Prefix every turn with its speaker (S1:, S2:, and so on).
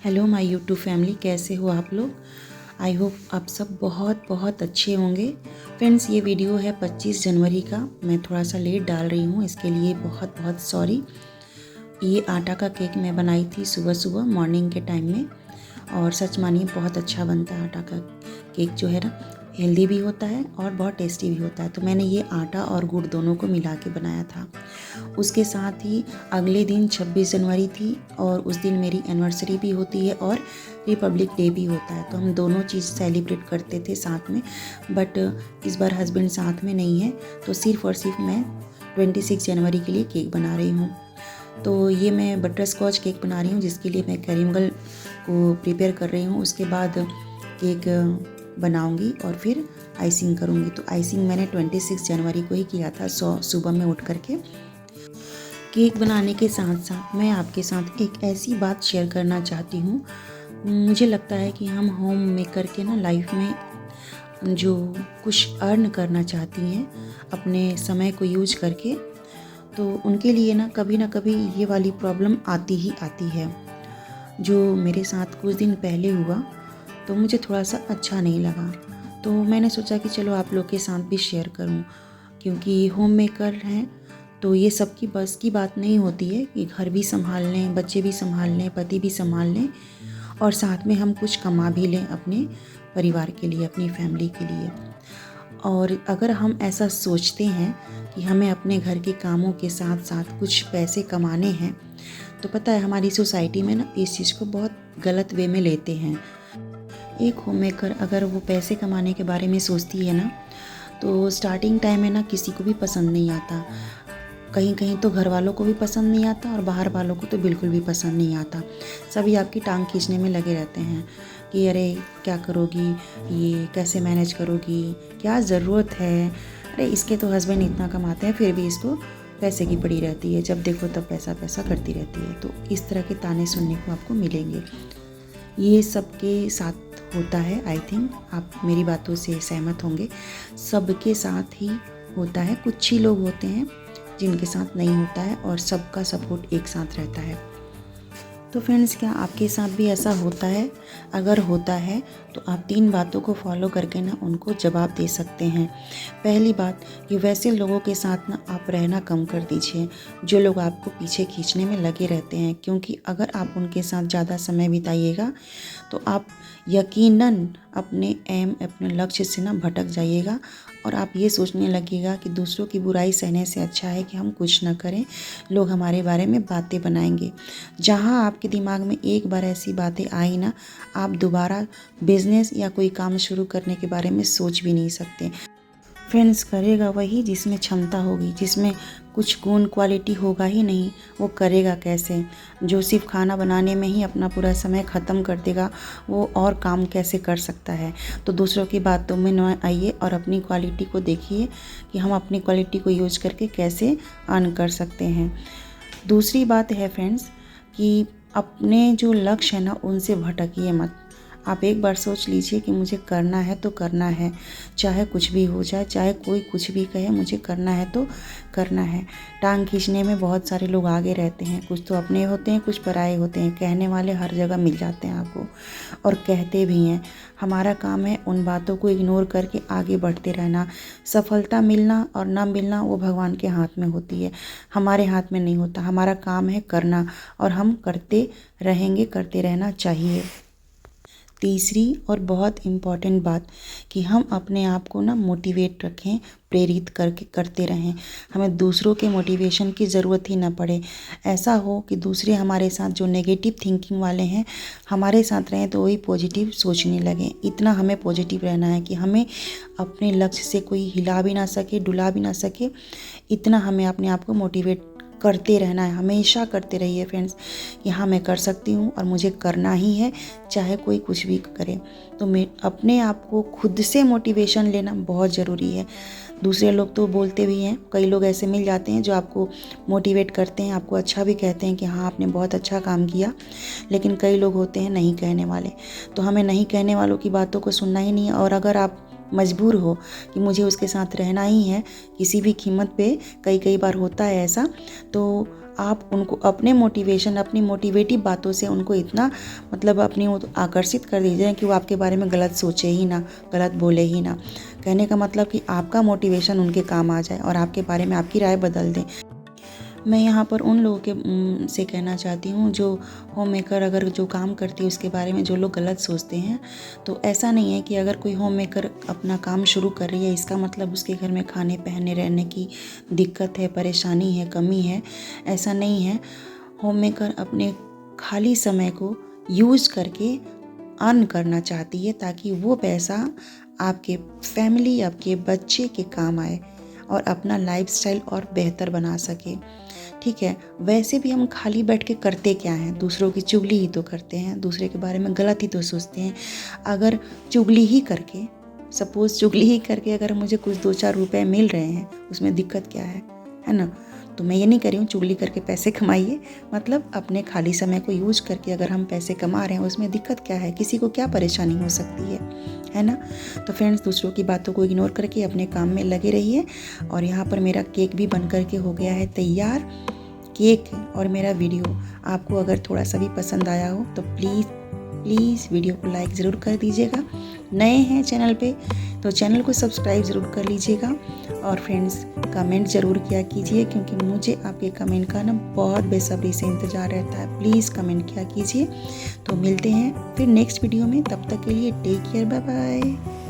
S1: Hello my YouTube family, कैसे हो आप लोग। आई होप आप सब बहुत बहुत अच्छे होंगे। फ्रेंड्स, ये वीडियो है 25 जनवरी का। मैं थोड़ा सा लेट डाल रही हूँ, इसके लिए बहुत बहुत सॉरी। ये आटा का केक मैं बनाई थी सुबह सुबह मॉर्निंग के टाइम में, और सच मानिए बहुत अच्छा बनता है। आटा का केक जो है ना, हेल्दी भी होता है और बहुत टेस्टी भी होता है। तो मैंने ये आटा और गुड़ दोनों को मिला के बनाया था। उसके साथ ही अगले दिन 26 जनवरी थी और उस दिन मेरी एनिवर्सरी भी होती है और रिपब्लिक डे भी होता है। तो हम दोनों चीज़ सेलिब्रेट करते थे साथ में, बट इस बार हस्बैंड साथ में नहीं है, तो सिर्फ़ और सिर्फ मैं 26 जनवरी के लिए केक बना रही हूँ। तो ये मैं बटर स्कॉच केक बना रही हूँ, जिसके लिए मैं कैरेमल को प्रिपेयर कर रही हूँ। उसके बाद केक बनाऊंगी और फिर आइसिंग करूँगी। तो आइसिंग मैंने 26 जनवरी को ही किया था सुबह में उठ करके। केक बनाने के साथ साथ मैं आपके साथ एक ऐसी बात शेयर करना चाहती हूँ। मुझे लगता है कि हम होम मेकर के ना लाइफ में जो कुछ अर्न करना चाहती हैं अपने समय को यूज करके, तो उनके लिए ना कभी ये वाली प्रॉब्लम आती ही आती है। जो मेरे साथ कुछ दिन पहले हुआ तो मुझे थोड़ा सा अच्छा नहीं लगा, तो मैंने सोचा कि चलो आप लोग के साथ भी शेयर करूं। क्योंकि होम मेकर हैं तो ये सबकी बस की बात नहीं होती है कि घर भी संभाल लें, बच्चे भी संभाल लें, पति भी संभाल लें और साथ में हम कुछ कमा भी लें अपने परिवार के लिए, अपनी फैमिली के लिए। और अगर हम ऐसा सोचते हैं कि हमें अपने घर के कामों के साथ साथ कुछ पैसे कमाने हैं, तो पता है हमारी सोसाइटी में ना इस चीज़ को बहुत गलत वे में लेते हैं। एक होम मेकर अगर वो पैसे कमाने के बारे में सोचती है ना, तो स्टार्टिंग टाइम में ना किसी को भी पसंद नहीं आता। कहीं कहीं तो घर वालों को भी पसंद नहीं आता और बाहर वालों को तो बिल्कुल भी पसंद नहीं आता। सभी आपकी टांग खींचने में लगे रहते हैं कि अरे क्या करोगी, ये कैसे मैनेज करोगी, क्या ज़रूरत है, अरे इसके तो हस्बैंड इतना कमाते हैं फिर भी इसको पैसे की पड़ी रहती है, जब देखो तब पैसा पैसा करती रहती है। तो इस तरह के ताने सुनने को आपको मिलेंगे। ये सबके साथ होता है, आई थिंक आप मेरी बातों से सहमत होंगे। सबके साथ ही होता है, कुछ ही लोग होते हैं जिनके साथ नहीं होता है और सबका सपोर्ट एक साथ रहता है। तो फ्रेंड्स, क्या आपके साथ भी ऐसा होता है? अगर होता है तो आप 3 बातों को फॉलो करके ना उनको जवाब दे सकते हैं। पहली बात कि वैसे लोगों के साथ ना आप रहना कम कर दीजिए जो लोग आपको पीछे खींचने में लगे रहते हैं, क्योंकि अगर आप उनके साथ ज़्यादा समय बिताइएगा तो आप यकीनन अपने अपने लक्ष्य से ना भटक जाइएगा और आप ये सोचने लगेगा कि दूसरों की बुराई सहने से अच्छा है कि हम कुछ ना करें, लोग हमारे बारे में बातें बनाएंगे। जहाँ आपके दिमाग में एक बार ऐसी बातें आई ना, आप दोबारा बिजनेस या कोई काम शुरू करने के बारे में सोच भी नहीं सकते। फ्रेंड्स, करेगा वही जिसमें क्षमता होगी, जिसमें कुछ गुण क्वालिटी होगा ही नहीं, वो करेगा कैसे? जो सिर्फ खाना बनाने में ही अपना पूरा समय ख़त्म कर देगा, वो और काम कैसे कर सकता है? तो दूसरों की बातों में न आइए और अपनी क्वालिटी को देखिए कि हम अपनी क्वालिटी को यूज करके कैसे अर्न कर सकते हैं। दूसरी बात है फ्रेंड्स कि अपने जो लक्ष्य है ना उनसे भटकिए मत। आप एक बार सोच लीजिए कि मुझे करना है तो करना है, चाहे कुछ भी हो जाए, चाहे कोई कुछ भी कहे, मुझे करना है तो करना है। टांग खींचने में बहुत सारे लोग आगे रहते हैं, कुछ तो अपने होते हैं, कुछ पराए होते हैं। कहने वाले हर जगह मिल जाते हैं आपको और कहते भी हैं। हमारा काम है उन बातों को इग्नोर करके आगे बढ़ते रहना। सफलता मिलना और ना मिलना वो भगवान के हाथ में होती है, हमारे हाथ में नहीं होता। हमारा काम है करना और हम करते रहेंगे, करते रहना चाहिए। तीसरी और बहुत इम्पॉर्टेंट बात कि हम अपने आप को ना मोटिवेट रखें, प्रेरित करके करते रहें। हमें दूसरों के मोटिवेशन की ज़रूरत ही ना पड़े। ऐसा हो कि दूसरे हमारे साथ जो नेगेटिव थिंकिंग वाले हैं हमारे साथ रहें तो वही पॉजिटिव सोचने लगें। इतना हमें पॉजिटिव रहना है कि हमें अपने लक्ष्य से कोई हिला भी ना सके, डुला भी ना सके। इतना हमें अपने आप को मोटिवेट करते रहना है, हमेशा करते रहिए फ्रेंड्स कि हाँ मैं कर सकती हूँ और मुझे करना ही है, चाहे कोई कुछ भी करे। तो मैं अपने आप को खुद से मोटिवेशन लेना बहुत ज़रूरी है। दूसरे लोग तो बोलते भी हैं, कई लोग ऐसे मिल जाते हैं जो आपको मोटिवेट करते हैं, आपको अच्छा भी कहते हैं कि हाँ आपने बहुत अच्छा काम किया, लेकिन कई लोग होते हैं नहीं कहने वाले। तो हमें नहीं कहने वालों की बातों को सुनना ही नहीं है। और अगर आप मजबूर हो कि मुझे उसके साथ रहना ही है किसी भी कीमत पे, कई बार होता है ऐसा, तो आप उनको अपने मोटिवेशन, अपनी मोटिवेटिव बातों से उनको इतना मतलब अपनी आकर्षित कर दीजिए कि वो आपके बारे में गलत सोचे ही ना, गलत बोले ही ना। कहने का मतलब कि आपका मोटिवेशन उनके काम आ जाए और आपके बारे में आपकी राय बदल दें। मैं यहाँ पर उन लोगों के से कहना चाहती हूँ जो होम मेकर अगर जो काम करती है उसके बारे में जो लोग गलत सोचते हैं, तो ऐसा नहीं है कि अगर कोई होम मेकर अपना काम शुरू कर रही है इसका मतलब उसके घर में खाने पहनने रहने की दिक्कत है, परेशानी है, कमी है, ऐसा नहीं है। होम मेकर अपने खाली समय को यूज़ करके अर्न करना चाहती है ताकि वो पैसा आपके फैमिली, आपके बच्चे के काम आए और अपना लाइफस्टाइल और बेहतर बना सके। ठीक है, वैसे भी हम खाली बैठ के करते क्या हैं, दूसरों की चुगली ही तो करते हैं, दूसरे के बारे में गलत ही तो सोचते हैं। अगर चुगली ही करके, सपोज़ चुगली ही करके अगर मुझे कुछ 2-4 रुपए मिल रहे हैं उसमें दिक्कत क्या है ना। तो मैं ये नहीं कह रही हूँ चुगली करके पैसे कमाइए, मतलब अपने खाली समय को यूज करके अगर हम पैसे कमा रहे हैं उसमें दिक्कत क्या है, किसी को क्या परेशानी हो सकती है ना। तो फ्रेंड्स, दूसरों की बातों को इग्नोर करके अपने काम में लगे रहिए। और यहाँ पर मेरा केक भी बन करके हो गया है तैयार। केक और मेरा वीडियो आपको अगर थोड़ा सा भी पसंद आया हो तो प्लीज़ वीडियो को लाइक ज़रूर कर दीजिएगा। नए हैं चैनल पे तो चैनल को सब्सक्राइब ज़रूर कर लीजिएगा। और फ्रेंड्स, कमेंट ज़रूर किया कीजिए क्योंकि मुझे आपके कमेंट का ना बहुत बेसब्री से इंतज़ार रहता है। प्लीज़ कमेंट किया कीजिए। तो मिलते हैं फिर नेक्स्ट वीडियो में, तब तक के लिए टेक केयर, बाय बाय।